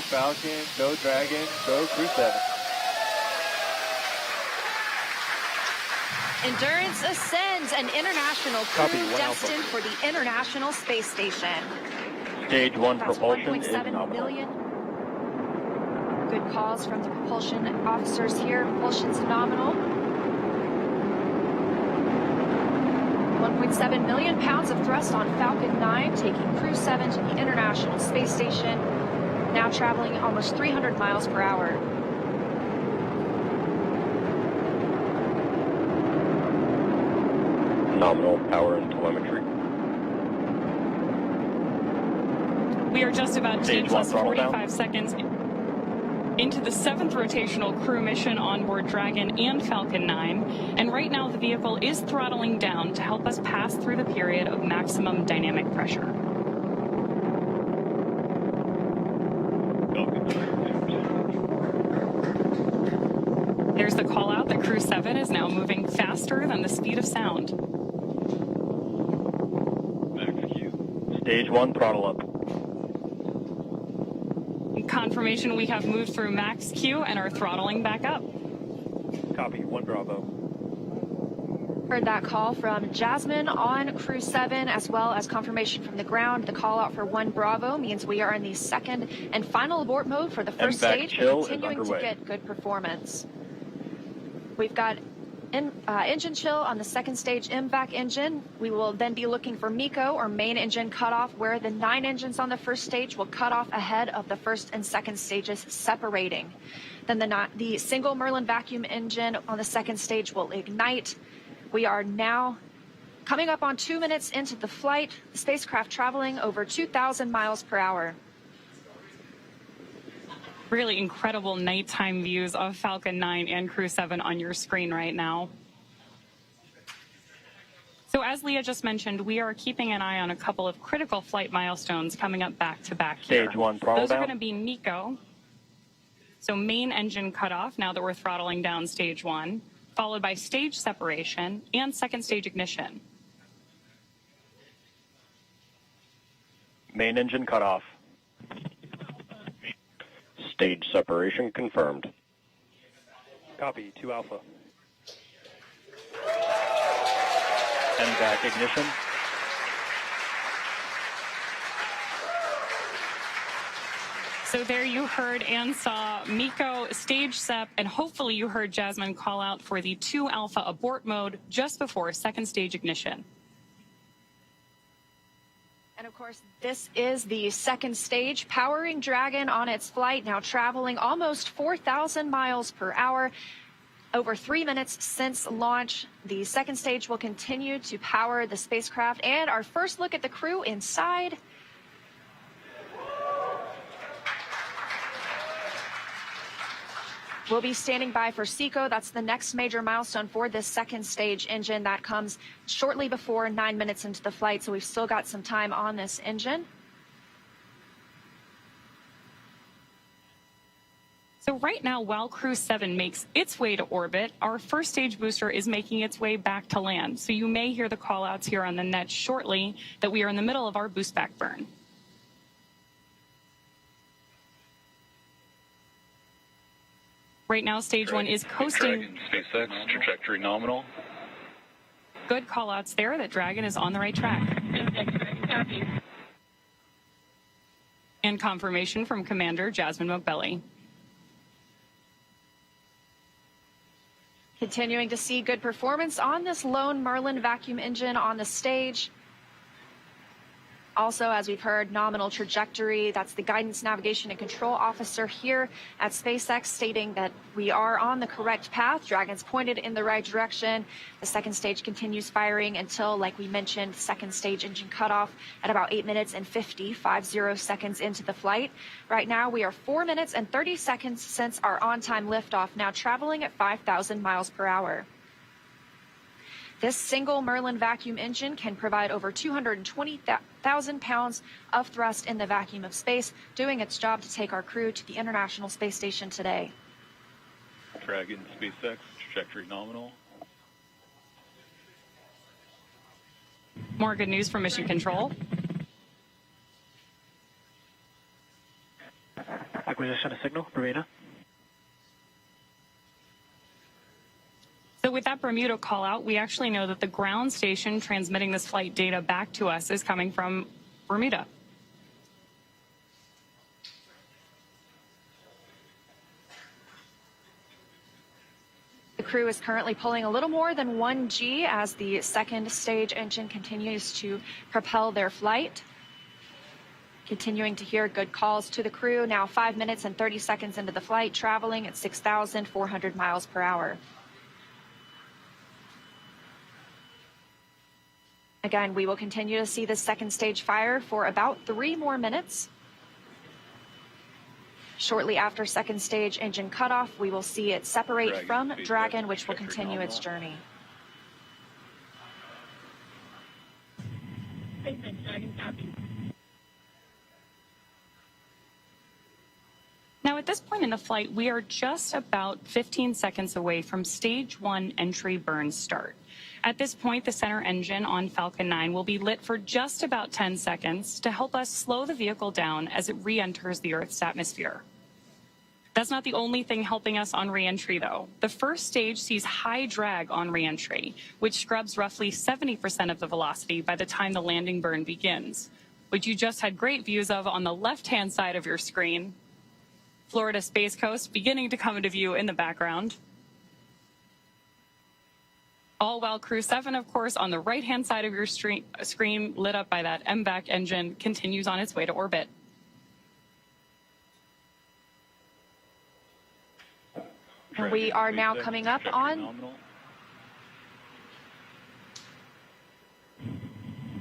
Falcon, go Dragon, go Crew 7. Endurance ascends, an international crew destined for the International Space Station. Stage 1 That's propulsion is 1.7 nominal. million. Good calls from the propulsion officers here. Propulsion's nominal. 1.7 million pounds of thrust on Falcon 9, taking Crew 7 to the International Space Station, now traveling almost 300 miles per hour. Nominal power and telemetry. We are just about T Stage plus 1 throttle 45 down. seconds into the 7th rotational crew mission on board Dragon and Falcon 9, and right now the vehicle is throttling down to help us pass through the period of maximum dynamic pressure. There's the call out that Crew 7 is now moving faster than the speed of sound. Stage 1 throttle up. Confirmation we have moved through max Q and are throttling back up. Copy, 1 Bravo. Heard that call from Jasmin on Crew 7, as well as confirmation from the ground. The call out for 1 Bravo means we are in the second and final abort mode for the first MVAC stage, chill is continuing to underway. get good performance. We've got engine chill on the second stage MVAC engine. We will then be looking for MECO, or main engine cutoff, where the 9 engines on the first stage will cut off ahead of the first and second stages, separating. Then the single Merlin vacuum engine on the second stage will ignite. We are now coming up on 2 minutes into the flight, the spacecraft traveling over 2,000 miles per hour. Really incredible nighttime views of Falcon 9 and Crew 7 on your screen right now. So as Leah just mentioned, we are keeping an eye on a couple of critical flight milestones coming up back to back here. Stage 1 throttle Those down. are going to be MECO, so main engine cutoff now that we're throttling down stage 1, followed by stage separation and second stage ignition. Main engine cut off. Stage separation confirmed. Copy, 2 Alpha. MVAC ignition. So there you heard and saw MECO, stage sep, and hopefully you heard Jasmin call out for the 2 Alpha abort mode just before second stage ignition. And of course, this is the second stage, powering Dragon on its flight, now traveling almost 4,000 miles per hour. Over 3 minutes since launch, the second stage will continue to power the spacecraft. And our first look at the crew inside. We'll be standing by for SECO. That's the next major milestone for this second stage engine. That comes shortly before 9 minutes into the flight, so we've still got some time on this engine. So right now, while Crew 7 makes its way to orbit, our first stage booster is making its way back to land. So you may hear the call outs here on the net shortly that we are in the middle of our boost back burn. Right now, stage 1 is coasting. Dragon, SpaceX, trajectory nominal. Good call outs there that Dragon is on the right track. And confirmation from Commander Jasmin Moghbeli. Continuing to see good performance on this lone Merlin vacuum engine on the stage. Also, as we've heard, nominal trajectory. That's the guidance, navigation, and control officer here at SpaceX stating that we are on the correct path. Dragon's pointed in the right direction. The second stage continues firing until, like we mentioned, second stage engine cutoff at about 8 minutes and 50 seconds into the flight. Right now, we are 4 minutes and 30 seconds since our on-time liftoff, now traveling at 5,000 miles per hour. This single Merlin vacuum engine can provide over 220,000 pounds of thrust in the vacuum of space, doing its job to take our crew to the International Space Station today. Dragon, SpaceX, trajectory nominal. More good news from Mission Control. Acquisition of signal, Bermuda. So with that Bermuda call out, we actually know that the ground station transmitting this flight data back to us is coming from Bermuda. The crew is currently pulling a little more than 1G as the second stage engine continues to propel their flight. Continuing to hear good calls to the crew, now 5 minutes and 30 seconds into the flight, traveling at 6,400 miles per hour. Again, we will continue to see the second stage fire for about 3 more minutes. Shortly after second stage engine cutoff, we will see it separate from Dragon, which will continue its journey. Now, at this point in the flight, we are just about 15 seconds away from stage 1 entry burn start. At this point, the center engine on Falcon 9 will be lit for just about 10 seconds to help us slow the vehicle down as it re-enters the Earth's atmosphere. That's not the only thing helping us on re-entry, though. The first stage sees high drag on re-entry, which scrubs roughly 70% of the velocity by the time the landing burn begins, which you just had great views of on the left-hand side of your screen. Florida Space Coast beginning to come into view in the background. All while Crew 7, of course, on the right-hand side of your screen, lit up by that MVAC engine, continues on its way to orbit. And we are now coming up on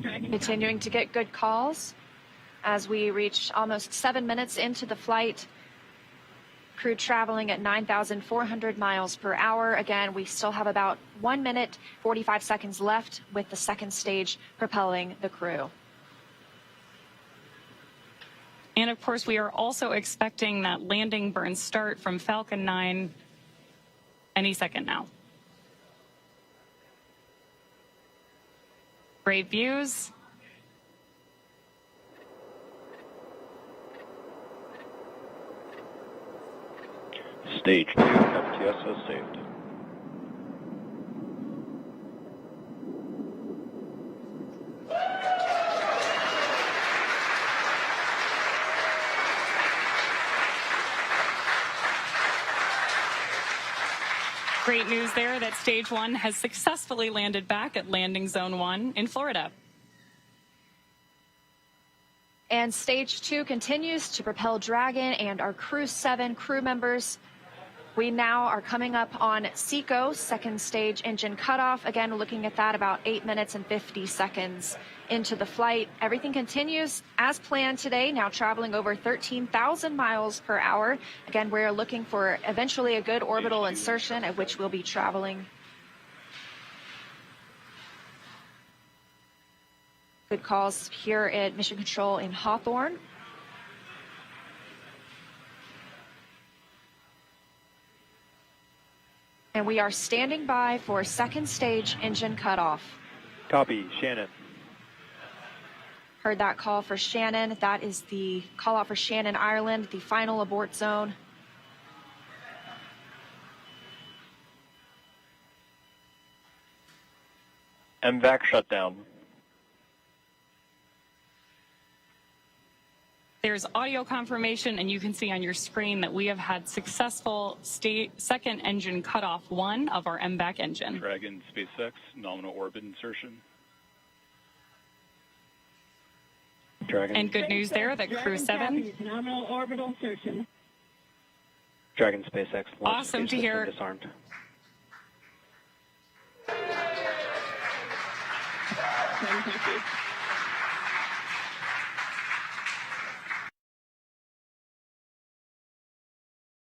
continuing to get good calls as we reach almost 7 minutes into the flight. Crew traveling at 9,400 miles per hour. Again, we still have about 1 minute, 45 seconds left with the second stage propelling the crew. And of course, we are also expecting that landing burn start from Falcon 9 any second now. Great views. Stage 2, FTSO saved. Great news there that Stage 1 has successfully landed back at Landing Zone 1 in Florida. And Stage 2 continues to propel Dragon and our Crew 7 crew members. We now are coming up on SECO, second stage engine cutoff. Again, looking at that about 8 minutes and 50 seconds into the flight. Everything continues as planned today, now traveling over 13,000 miles per hour. Again, we're looking for eventually a good orbital insertion at which we'll be traveling. Good calls here at Mission Control in Hawthorne. And we are standing by for second stage engine cutoff. Copy, Shannon. Heard that call for Shannon. That is the call out for Shannon, Ireland, the final abort zone. MVAC shutdown. There's audio confirmation, and you can see on your screen that we have had successful second engine cutoff 1 of our MVAC engine. Dragon SpaceX nominal orbit insertion. Dragon. And good news there that Crew 7. Nominal orbital insertion. Dragon SpaceX. Awesome to hear. Disarmed. Thank you.